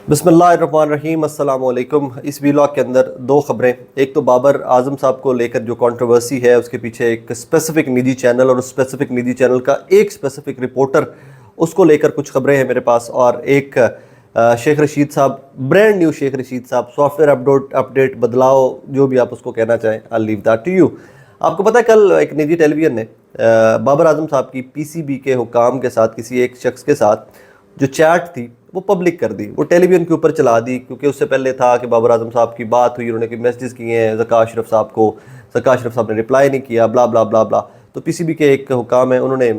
बिस्मिल्लाहिर्रहमानिर्रहीम अस्सलाम वालेकुम। इस वीलॉग के अंदर दो खबरें, एक तो बाबर आजम साहब को लेकर जो कंट्रोवर्सी है उसके पीछे एक स्पेसिफिक निजी चैनल और उस स्पेसिफिक निजी चैनल का एक स्पेसिफिक रिपोर्टर, उसको लेकर कुछ खबरें हैं मेरे पास। और एक शेख रशीद साहब, ब्रांड न्यू शेख रशीद साहब, सॉफ्टवेयर अपडेट बदलाव, जो भी आप उसको कहना चाहें, I leave that to you. आपको पता है कल एक निजी टेलीविजन ने बाबर आजम साहब की पीसीबी के हुकाम के साथ किसी एक शख्स के साथ जो चैट थी वो पब्लिक कर दी, वो टेलीविजन के ऊपर चला दी। क्योंकि उससे पहले था कि बाबर आजम साहब की बात हुई, उन्होंने मैसेजेस किए हैं ज़का अशरफ साहब को, ज़का अशरफ साहब ने रिप्लाई नहीं किया, ब्ला ब्ला ब्ला ब्ला। तो पीसीबी के एक हुकाम है, उन्होंने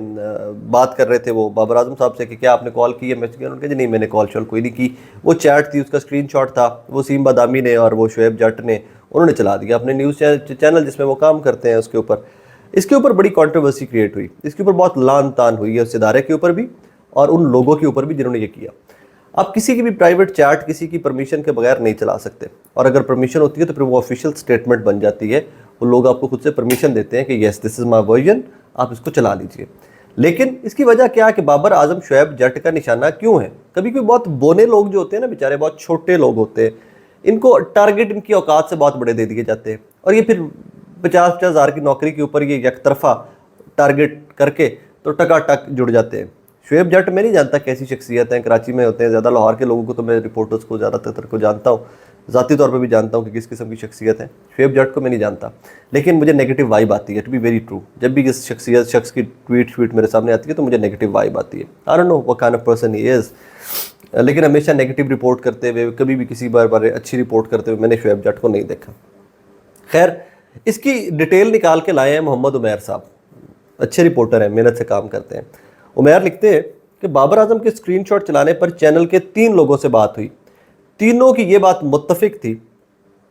बात कर रहे थे वो बाबर आजम साहब से कि क्या आपने कॉल की है, मैसेज किया? उन्होंने कहा जी नहीं, मैंने कॉल शॉल कोई नहीं की। वो चैट थी, उसका स्क्रीनशॉट था, वो सीम बादामी ने और वो शुएब जट ने उन्होंने चला दिया अपने न्यूज़ चैनल जिसमें वो काम करते हैं उसके ऊपर। इसके ऊपर बड़ी कंट्रोवर्सी क्रिएट हुई, इसके ऊपर बहुत लान तान हुई है उस इदारे के ऊपर भी और उन लोगों के ऊपर भी जिन्होंने ये किया। आप किसी की भी प्राइवेट चैट किसी की परमिशन के बगैर नहीं चला सकते, और अगर परमिशन होती है तो फिर वो ऑफिशियल स्टेटमेंट बन जाती है। वो लोग आपको खुद से परमिशन देते हैं कि yes this is my version, आप इसको चला लीजिए। लेकिन इसकी वजह क्या है कि बाबर आजम शुएब जट का निशाना क्यों है? कभी कभी बहुत बोने लोग जो होते हैं ना बेचारे, बहुत छोटे लोग होते हैं, इनको टारगेट इनकी औकात से बहुत बड़े दे दिए जाते हैं, और ये फिर 50-50 हज़ार की नौकरी के ऊपर ये एक तरफा टारगेट करके तो टकाटक जुड़ जाते हैं। शुएब जट मैं नहीं जानता कैसी शख्सियत है, कराची में होते हैं ज़्यादा, लाहौर के लोगों को तो मैं रिपोर्टर्स को ज़्यादातर को जानता हूँ, ज़ाती तौर पे भी जानता हूँ कि किस किस्म की शख्सियत है। शुएब जट को मैं नहीं जानता, लेकिन मुझे नेगेटिव वाइब आती है, टू बी वेरी ट्रू। जब भी इस शख्स की ट्वीट मेरे सामने आती है तो मुझे नेगेटिव वाइब आती है। I don't know what kind of person he is, लेकिन हमेशा नेगेटिव रिपोर्ट करते हुए, कभी भी किसी बारे अच्छी रिपोर्ट करते हुए मैंने शुएब जट को नहीं देखा। खैर, इसकी डिटेल निकाल के लाए हैं मोहम्मद उमैर साहब, अच्छे रिपोर्टर हैं, मेहनत से काम करते हैं। उमैर लिखते हैं कि बाबर आजम के स्क्रीनशॉट चलाने पर चैनल के 3 लोगों से बात हुई। तीनों की ये बात मुत्तफिक थी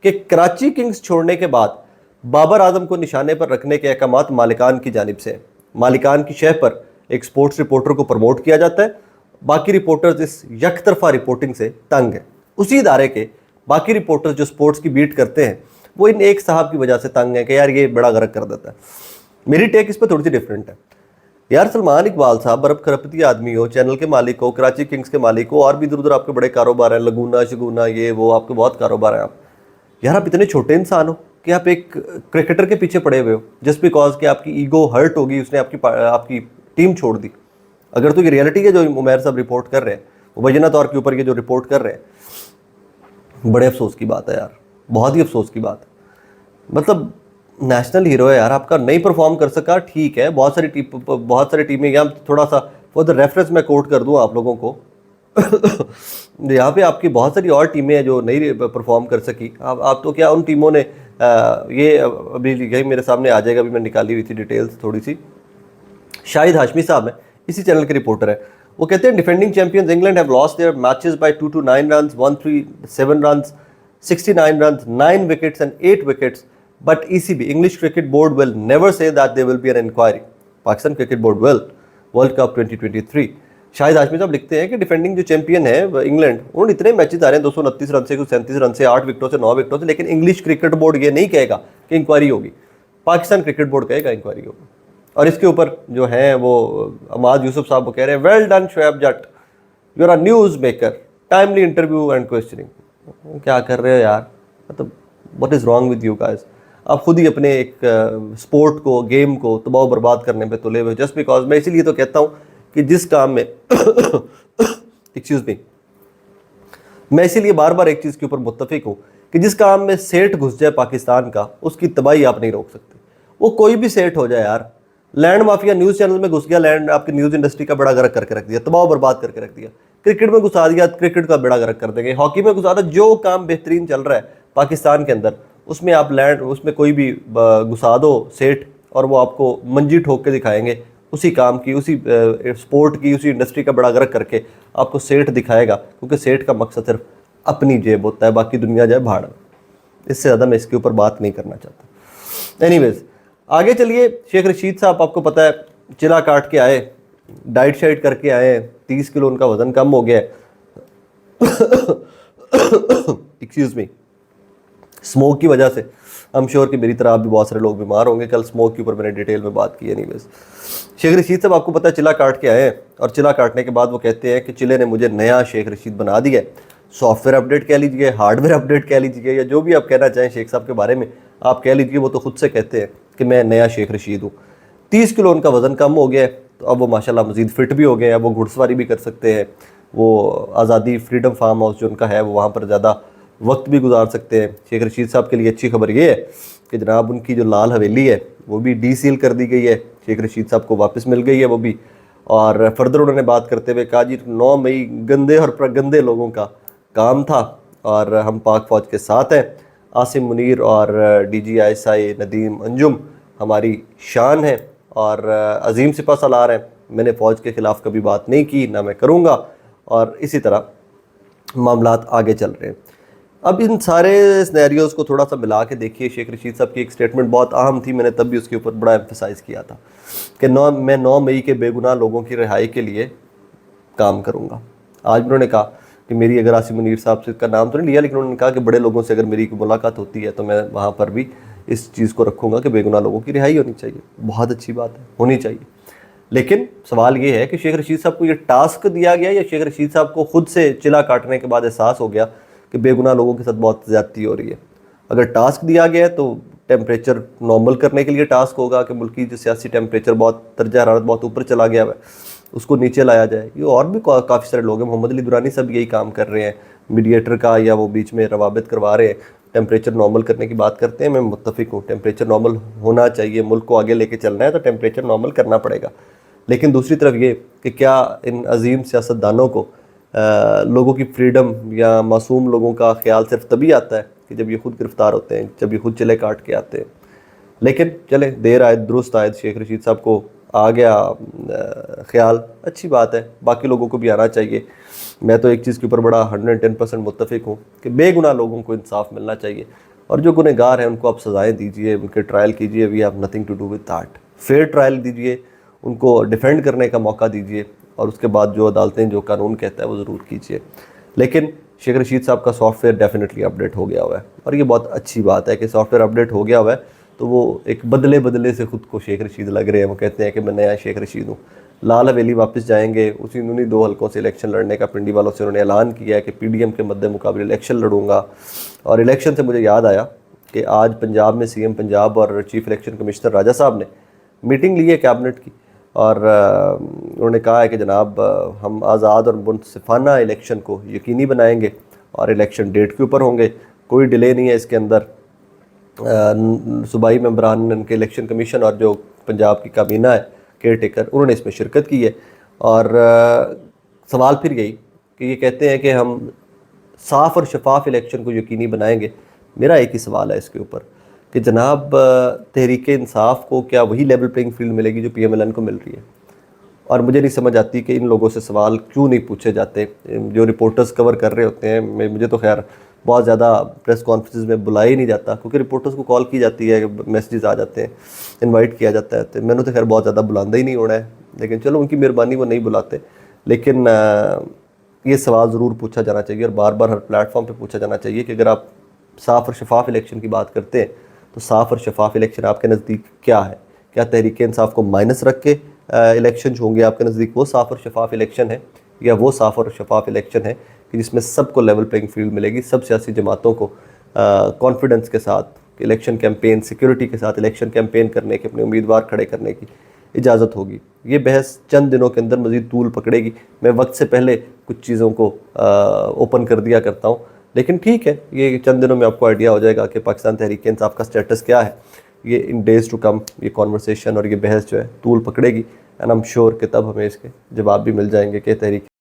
कि कराची किंग्स छोड़ने के बाद बाबर आजम को निशाने पर रखने के अहकामात मालिकान की जानिब से। मालिकान की शह पर एक स्पोर्ट्स रिपोर्टर को प्रमोट किया जाता है, बाकी रिपोर्टर्स इस यकतरफा रिपोर्टिंग से तंग हैं। उसी इदारे के बाकी रिपोर्टर्स जो स्पोर्ट्स की बीट करते हैं वो इन एक साहब की वजह से तंग है कि यार ये बड़ा गर्क कर देता है। मेरी टेक इस पर थोड़ी सी डिफरेंट है। यार सलमान इकबाल साहब बर्फ खरपती आदमी हो, चैनल के मालिक हो, कराची किंग्स के मालिक हो, और भी इधर उधर आपके बड़े कारोबार हैं, लगूना शगुना ये वो, आपके बहुत कारोबार हैं। आप यार आप इतने छोटे इंसान हो कि आप एक क्रिकेटर के पीछे पड़े हुए हो जस्ट बिकॉज कि आपकी ईगो हर्ट होगी, उसने आपकी टीम छोड़ दी। अगर तो ये रियलिटी है जो उमैर साहब रिपोर्ट कर रहे हैं, मुबैना तौर के ऊपर ये जो रिपोर्ट कर रहे हैं, बड़े अफसोस की बात है यार, बहुत ही अफसोस की बात है। मतलब नेशनल हीरो है यार, आपका नहीं परफॉर्म कर सका, ठीक है, बहुत सारी टीमें, यहाँ थोड़ा सा फॉर द रेफरेंस मैं कोट कर दूँ आप लोगों को यहाँ पे आपकी बहुत सारी और टीमें हैं जो नहीं परफॉर्म कर सकी। आप तो क्या उन टीमों ने ये अभी यही मेरे सामने आ जाएगा, अभी मैं निकाली हुई थी डिटेल्स थोड़ी सी। शाहिद हाशमी साहब हैं, इसी चैनल के रिपोर्टर है, वो कहते हैं defending champions England have lost their matches by 2-9 runs, 137 runs, 69 runs, 9 wickets and 8 wickets, but ECB, English Cricket Board, will never say that there will be an inquiry. Pakistan Cricket Board will. World Cup 2023. Shahid Hashmi साहब लिखते हैं कि defending जो champion है England, उन्होंने इतने matches आ रहे हैं 229 रन से, 37 रन से, 8 विकेटों से, 9 विकेटों से, लेकिन इंग्लिश क्रिकेट बोर्ड ये नहीं कहेगा कि इंक्वायरी होगी, पाकिस्तान क्रिकेट बोर्ड कहेगा इंक्वायरी होगी। और इसके ऊपर जो है वो अमाद यूसुफ साहब वो कह रहे हैं, well done Shoaib Jatt, you are a news maker, timely interview and questioning. क्या कर रहे हो यार, मतलब what is wrong with you guys? आप खुद ही अपने एक स्पोर्ट को, गेम को तबाह बर्बाद करने पे तुले हुए, जस्ट बिकॉज। मैं इसीलिए तो कहता हूँ कि जिस काम में एक्सक्यूज मी, मैं इसीलिए बार बार एक चीज़ के ऊपर मुत्तफिक हूँ कि जिस काम में सेठ घुस जाए पाकिस्तान का, उसकी तबाही आप नहीं रोक सकते। वो कोई भी सेठ हो जाए यार, लैंड माफिया न्यूज़ चैनल में घुस गया, लैंड आपकी न्यूज़ इंडस्ट्री का बड़ा गर्क करके रख दिया, तबाह बर्बाद करके रख दिया। क्रिकेट में घुसा दिया, क्रिकेट का बड़ा गर्क कर देंगे। हॉकी में घुसा दिया, जो काम बेहतरीन चल रहा है पाकिस्तान के अंदर, उसमें आप लैंड, उसमें कोई भी घुसा दो सेठ, और वो आपको मंजी ठोक के दिखाएंगे उसी काम की, उसी स्पोर्ट की, उसी इंडस्ट्री का बड़ा गर्क करके आपको सेठ दिखाएगा, क्योंकि सेठ का मकसद सिर्फ अपनी जेब होता है, बाकी दुनिया जाए भाड़। इससे ज़्यादा मैं इसके ऊपर बात नहीं करना चाहता। एनीवेज, आगे चलिए। शेख रशीद साहब आपको पता है चिला काट के आए, डाइट शाइट करके आए, 30 किलो उनका वज़न कम हो गया है एक्सक्यूज़ मी, स्मोक की वजह से। आई एम श्योर कि मेरी तरह भी बहुत सारे लोग बीमार होंगे। कल स्मोक के ऊपर मैंने डिटेल में बात की है। नहीं बस शेख रशीद साहब आपको पता है चिला काट के आए हैं, और चिला काटने के बाद वो कहते हैं कि चिले ने मुझे नया शेख रशीद बना दिया है। सॉफ्टवेयर अपडेट कह लीजिए, हार्डवेयर अपडेट कह लीजिए, या जो भी आप कहना चाहें शेख साहब के बारे में आप कह लीजिए। वो तो खुद से कहते हैं कि मैं नया शेख रशीद हूँ। 30 किलो उनका वज़न कम हो गया है, तो अब वो माशाल्लाह मज़ीद फिट भी हो गए हैं। अब वो घुड़सवारी भी कर सकते हैं, वो आज़ादी फ्रीडम फार्म हाउस जो उनका है वो वहाँ पर ज़्यादा वक्त भी गुजार सकते हैं। शेख रशीद साहब के लिए अच्छी खबर ये है कि जनाब उनकी जो लाल हवेली है वो भी डीसील कर दी गई है, शेख रशीद साहब को वापस मिल गई है वो भी। और फर्दर उन्होंने बात करते हुए कहा जी 9 मई गंदे और प्रगंदे लोगों का काम था और हम पाक फ़ौज के साथ हैं। आसिम मुनीर और DGISI नदीम अंजुम हमारी शान है और अजीम सिपा सालार हैं। मैंने फ़ौज के ख़िलाफ़ कभी बात नहीं की, ना मैं करूँगा। और इसी तरह मामलात आगे चल रहे हैं। अब इन सारे सिनेरियोज़ को थोड़ा सा मिला के देखिए, शेख रशीद साहब की एक स्टेटमेंट बहुत अहम थी, मैंने तब भी उसके ऊपर बड़ा एम्फसाइज़ किया था कि मैं 9 मई के बेगुनाह लोगों की रिहाई के लिए काम करूँगा। आज उन्होंने कहा कि मेरी अगर आसिम मुनीर साहब से का नाम तो नहीं लिया, लेकिन उन्होंने कहा कि बड़े लोगों से अगर मेरी मुलाकात होती है तो मैं वहाँ पर भी इस चीज़ को रखूँगा कि बेगुनाह लोगों की रिहाई होनी चाहिए। बहुत अच्छी बात है, होनी चाहिए। लेकिन सवाल ये है कि शेख रशीद साहब को ये टास्क दिया गया या शेख रशीद साहब को खुद से चिला काटने के बाद एहसास हो गया कि बेगुनाह लोगों के साथ बहुत ज़्यादती हो रही है। अगर टास्क दिया गया है तो टेम्परेचर नॉर्मल करने के लिए टास्क होगा कि मुल्की जो सियासी टेम्परेचर बहुत दर्जा हरारत बहुत ऊपर चला गया है उसको नीचे लाया जाए। ये और भी काफ़ी सारे लोग हैं, मोहम्मद अली दुरानी सब यही काम कर रहे हैं, मीडिएटर का या वो बीच में रवाबित करवा रहे हैं, टेम्परेचर नॉर्मल करने की बात करते हैं। मैं मुत्तफिक हूँ, टेम्परेचर नॉर्मल होना चाहिए, मुल्क को आगे लेके चलना है तो टेम्परेचर नॉर्मल करना पड़ेगा। लेकिन दूसरी तरफ ये कि क्या इन अजीम सियासतदानों को लोगों की फ्रीडम या मासूम लोगों का ख्याल सिर्फ तभी आता है कि जब ये खुद गिरफ्तार होते हैं, जब ये खुद चिले काट के आते हैं। लेकिन चले देर आयद दुरुस्त आयद, शेख रशीद साहब को आ गया ख्याल, अच्छी बात है, बाकी लोगों को भी आना चाहिए। मैं तो एक चीज़ के ऊपर बड़ा 110% मुत्तफिक हूँ कि बेगुनाह लोगों को इंसाफ मिलना चाहिए और जो गुनहगार हैं उनको आप सज़ाएँ दीजिए, उनके ट्रायल कीजिए। We have nothing to do with that. Fair trial दीजिए, उनको डिफेंड करने का मौका दीजिए और उसके बाद जो अदालतें जो कानून कहता है वो ज़रूर कीजिए। लेकिन शेख रशीद साहब का सॉफ्टवेयर डेफिनेटली अपडेट हो गया हुआ है और ये बहुत अच्छी बात है कि सॉफ्टवेयर अपडेट हो गया हुआ है। तो वो एक बदले बदले से ख़ुद को शेख रशीद लग रहे हैं, वो कहते हैं कि मैं नया शेख रशीद हूँ। लाल हवेली वापस जाएंगे, उसी उन्हीं 2 हलकों से इलेक्शन लड़ने का पिंडी वालों से उन्होंने ऐलान किया है कि PDM के मद्दे मुकाबले इलेक्शन लड़ूंगा। और इलेक्शन से मुझे याद आया कि आज पंजाब में CM पंजाब और चीफ इलेक्शन कमिश्नर राजा साहब ने मीटिंग ली है कैबिनेट की और उन्होंने कहा है कि जनाब हम आज़ाद और मुनसिफाना इलेक्शन को यकीनी बनाएंगे और इलेक्शन डेट के ऊपर होंगे, कोई डिले नहीं है इसके अंदर। सूबाई मेंबरान उनके इलेक्शन कमीशन और जो पंजाब की काबीना है केयर टेकर, उन्होंने इसमें शिरकत की है। और सवाल फिर यही कि ये कहते हैं कि हम साफ़ और शफाफ इलेक्शन को यकीनी बनाएंगे। मेरा एक ही सवाल है इसके ऊपर कि जनाब तहरीक इंसाफ को क्या वही लेवल प्लेइंग फील्ड मिलेगी जो PMLN को मिल रही है? और मुझे नहीं समझ आती कि इन लोगों से सवाल क्यों नहीं पूछे जाते जो रिपोर्टर्स कवर कर रहे होते हैं। मुझे तो खैर बहुत ज़्यादा प्रेस कॉन्फ्रेंस में बुलाया ही नहीं जाता क्योंकि रिपोर्टर्स को कॉल की जाती है, मैसेजेस आ जाते हैं, इनवाइट किया जाता है, तो मैंने तो खैर बहुत ज़्यादा बुलांदा ही नहीं होना है। लेकिन चलो उनकी मेहरबानी, वो नहीं बुलाते। लेकिन ये सवाल ज़रूर पूछा जाना चाहिए और बार बार हर प्लेटफॉर्म पर पूछा जाना चाहिए कि अगर आप साफ़ और शफाफ इलेक्शन की बात करते हैं तो साफ़ और शफाफ इलेक्शन आपके नज़दीक क्या है? क्या तहरीक इंसाफ को माइनस रख के इलेक्शन होंगे आपके नज़दीक वो साफ़ और शफाफ इलेक्शन है, या वो साफ़ और शफाफ इलेक्शन है कि जिसमें सबको लेवल प्लेइंग फील्ड मिलेगी, सब सियासी जमातों को कॉन्फिडेंस के साथ इलेक्शन कैंपेन, सिक्योरिटी के साथ इलेक्शन कैंपेन करने की, अपने उम्मीदवार खड़े करने की इजाज़त होगी। ये बहस चंद दिनों के अंदर मज़ीद तूल पकड़ेगी। मैं वक्त से पहले कुछ चीज़ों को ओपन कर दिया करता हूँ, लेकिन ठीक है, ये चंद दिनों में आपको आइडिया हो जाएगा कि पाकिस्तान तहरीक इंसाफ का स्टेटस क्या है। ये इन डेज़ टू कम ये कॉन्वर्सेशन और ये बहस जो है तूल पकड़ेगी एंड आई एम श्योर कि तब हमें इसके जवाब भी मिल जाएंगे कि तहरीक